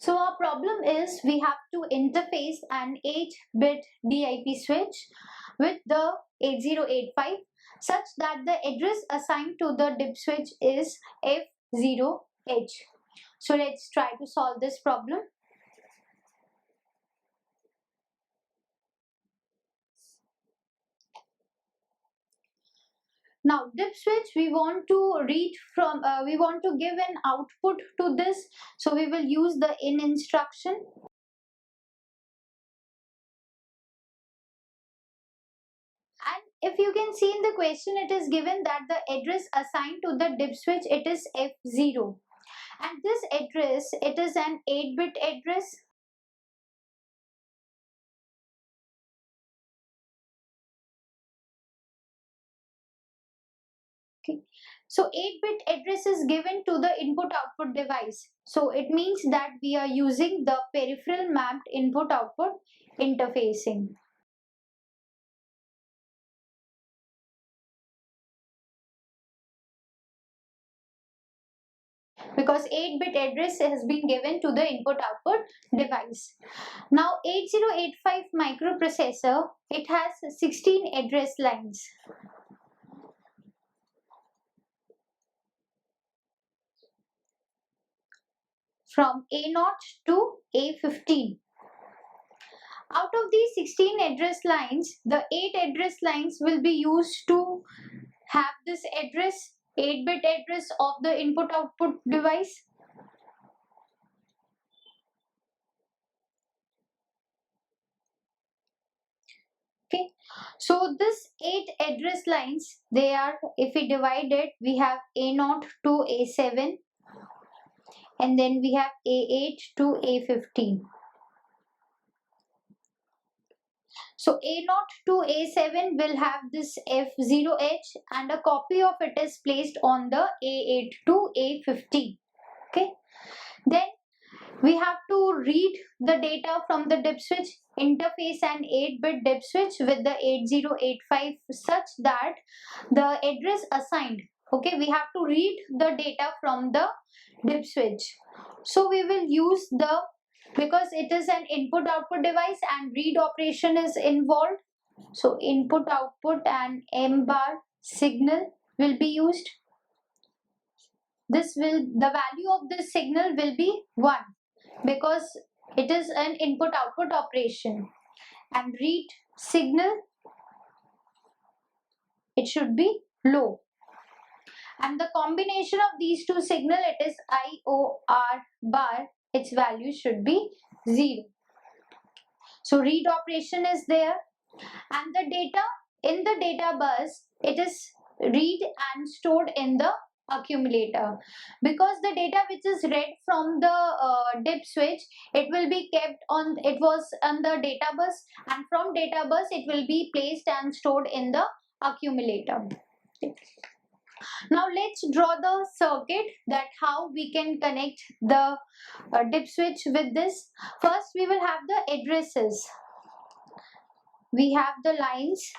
So our problem is we have to interface an 8-bit DIP switch with the 8085 such that the address assigned to the DIP switch is F0H. So let's try to solve this problem. Now DIP switch, we want to read from, we want to give an output to this. So we will use the in instruction. And if you can see in the question, it is given that the address assigned to the DIP switch, it is F0. And this address, it is an 8-bit address. Okay. So 8-bit address is given to the input output device. So it means that we are using the peripheral mapped input output interfacing. Because 8-bit address has been given to the input output device. Now 8085 microprocessor, it has 16 address lines. From A0 to A15. Out of these 16 address lines, the 8 address lines will be used to have this address, 8-bit address of the input output device. Okay, so this 8 address lines, they are, if we divide it, we have A0 to A7 and then we have A8 to A15. So A0 to A7 will have this F0H and a copy of it is placed on the A8 to A15. Okay. Then we have to read the data from the DIP switch, interface an 8-bit DIP switch with the 8085 such that the address assigned, okay, we have to read the data from the DIP switch. So we will use the, because it is an input output device and read operation is involved. So input output and M bar signal will be used. This will, the value of this signal will be 1 because it is an input output operation, and read signal, it should be low. And the combination of these two signal, it is IOR bar, its value should be 0. So read operation is there and the data in the data bus, it is read and stored in the accumulator, because the data which is read from the DIP switch, it will be kept on, it was on the data bus, and from data bus it will be placed and stored in the accumulator. Okay. Now let's draw the circuit, that how we can connect the DIP switch with this. First we will have the addresses. We have the lines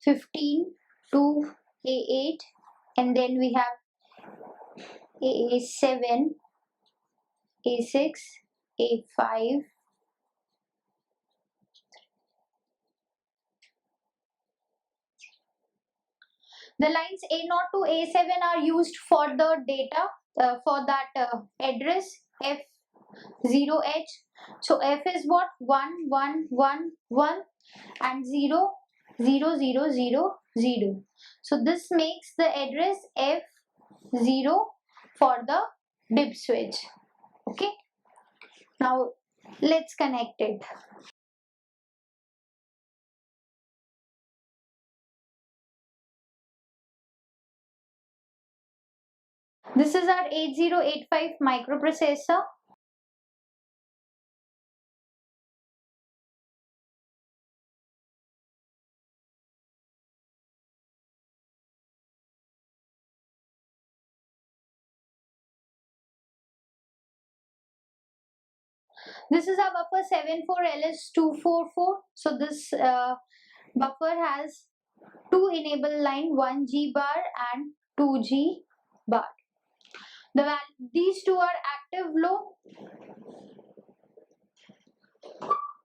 A15 to A8 and then we have A7, A6, A5, the lines A0 to A7 are used for the data, for that address F0H. So F is what? 1, 1, 1, 1 and 0, 0, 0, 0, 0. So this makes the address F0 for the DIP switch. Okay. Now let's connect it. This is our 8085 microprocessor. This is our buffer 74LS244. So this buffer has two enable line, 1G bar and 2G bar. These two are active low.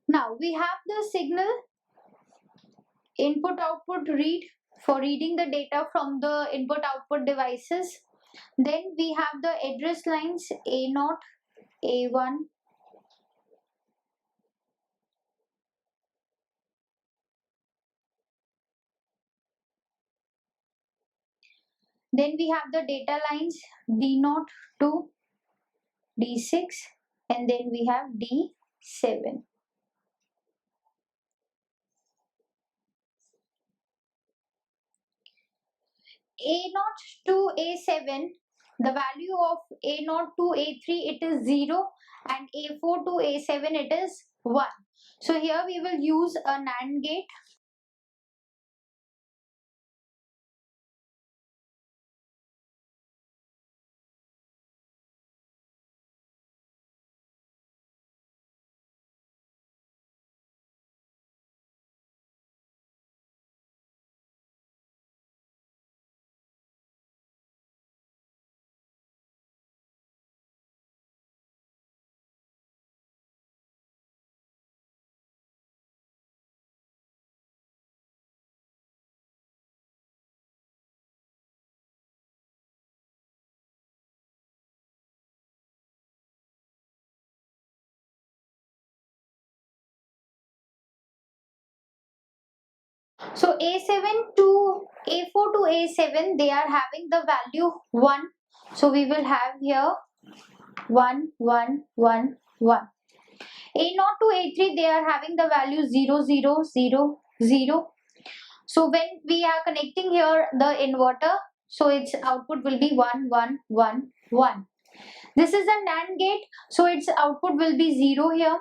Now we have the signal input output read for reading the data from the input output devices. Then we have the address lines A0, A1. Then we have the data lines D0 to D6, and then we have D7. A0 to A7, the value of A0 to A3 it is 0, and A4 to A7 it is 1. So here we will use a NAND gate. So A7 to A4 to A7 they are having the value 1. So we will have here 1, 1, 1, 1. A0 to A3 they are having the value 0, 0, 0, 0. So when we are connecting here the inverter, so its output will be 1, 1, 1, 1. This is a NAND gate, so its output will be 0 here.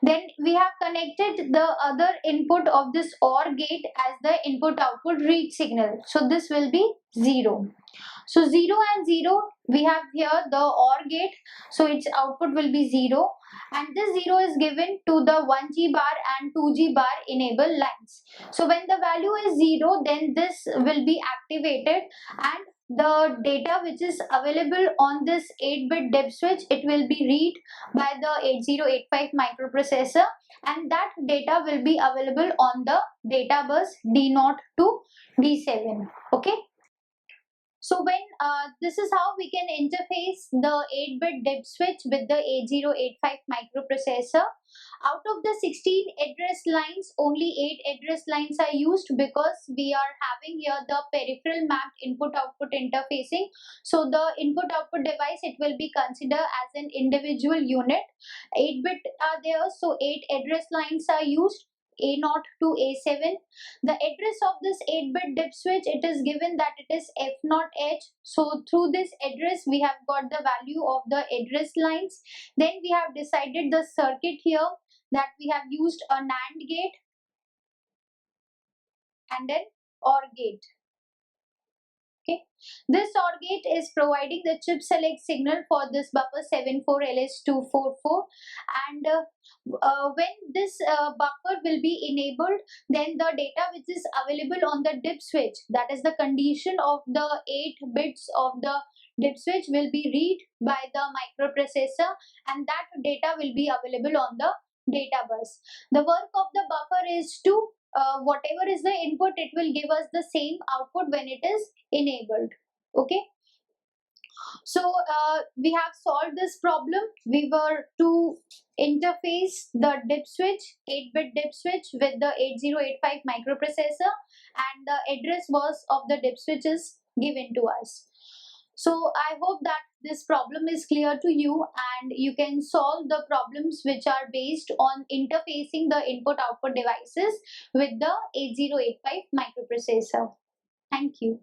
Then we have connected the other input of this OR gate as the input output read signal. So this will be 0. So 0 and 0 we have here the OR gate. So its output will be 0, and this 0 is given to the 1G bar and 2G bar enable lines. So when the value is 0, then this will be activated, and the data which is available on this 8-bit dip switch it will be read by the 8085 microprocessor, and that data will be available on the data bus D0 to D7. Okay. So when this is how we can interface the 8-bit dip switch with the 8085 microprocessor. Out of the 16 address lines, only 8 address lines are used because we are having here the peripheral mapped input-output interfacing. So the input-output device, it will be considered as an individual unit. 8-bit are there, so 8 address lines are used. A0 to A7. The address of this 8-bit dip switch, it is given that it is F0H. So through this address, we have got the value of the address lines. Then we have decided the circuit here, that we have used a NAND gate and an OR gate. Okay. This OR gate is providing the chip select signal for this buffer 74LS244, and when this buffer will be enabled, then the data which is available on the dip switch, that is the condition of the 8 bits of the dip switch, will be read by the microprocessor, and that data will be available on the data bus. The work of the buffer is to whatever is the input, it will give us the same output when it is enabled. Okay. So we have solved this problem. We were to interface the dip switch, 8-bit dip switch with the 8085 microprocessor, and the address was of the dip switch is given to us. So I hope that this problem is clear to you, and you can solve the problems which are based on interfacing the input output devices with the 8085 microprocessor. Thank you.